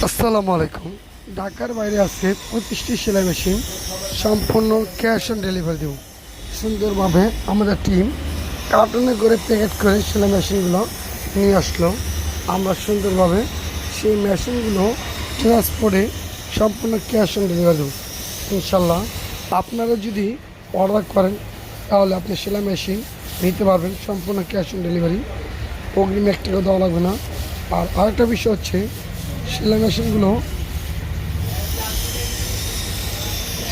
আসসালামু আলাইকুম। ঢাকার বাইরে আজকে 25টি সেলাই মেশিন সম্পূর্ণ ক্যাশ অন ডেলিভারি দেব। সুন্দরভাবে আমাদের টিম কার্টুনে করে প্যাকেট করে সেলাই মেশিনগুলো নিয়ে আসলো। আমরা সুন্দরভাবে সেই মেশিনগুলো ট্রান্সপোর্টে সম্পূর্ণ ক্যাশ অন ডেলিভারি দেব ইনশাল্লাহ। আপনারা যদি অর্ডার করেন তাহলে আপনি সেলাই মেশিন নিতে পারবেন সম্পূর্ণ ক্যাশ অন ডেলিভারি, অগ্রিম 1 টাকা দেওয়া লাগবে না। আর আরেকটা বিষয় হচ্ছে সেলাই মেশিনগুলো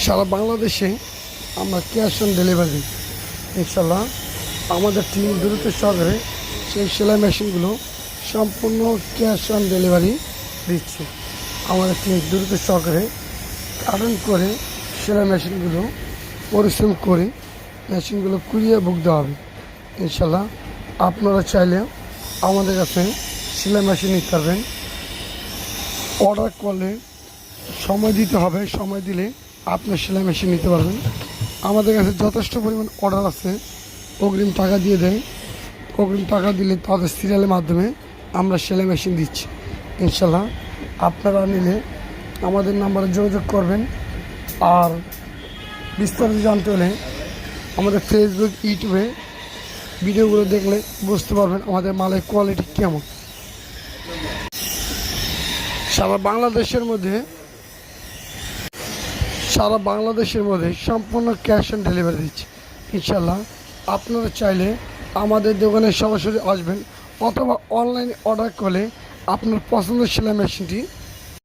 সারা বাংলাদেশে আমরা ক্যাশ অন ডেলিভারি দিই ইনশাল্লাহ। আমাদের টিম দ্রুত সহকারে সেই সেলাই মেশিনগুলো সম্পূর্ণ ক্যাশ অন ডেলিভারি দিচ্ছে। আমাদের টিম দ্রুত সহকারে কারণ করে সেলাই মেশিনগুলো পরিশ্রম করে মেশিনগুলো কুরিয়ে বুক দেওয়া হবে ইনশাল্লাহ। আপনারা চাইলে আমাদের কাছে সেলাই মেশিন নিতে পারবেন। অর্ডার করলে সময় দিতে হবে, সময় দিলে আপনার সেলাই মেশিন নিতে পারবেন। আমাদের কাছে যথেষ্ট পরিমাণ অর্ডার আছে, অগ্রিম টাকা দিয়ে দেয়। অগ্রিম টাকা দিলে তাদের সিরিয়ালের মাধ্যমে আমরা সেলাই মেশিন দিচ্ছি ইনশাল্লাহ। আপনারা নিলে আমাদের নাম্বারে যোগাযোগ করবেন। আর বিস্তারিত জানতে হলে আমাদের ফেসবুক, ইউটিউবে ভিডিওগুলো দেখলে বুঝতে পারবেন আমাদের মালের কোয়ালিটি কেমন। সারা বাংলাদেশের মধ্যে সম্পূর্ণ ক্যাশ অন ডেলিভারি দিচ্ছে ইনশাল্লাহ। আপনারা চাইলে আমাদের দোকানে সরাসরি আসবেন অথবা অনলাইনে অর্ডার করলে আপনার পছন্দের সেলাই মেশিনটি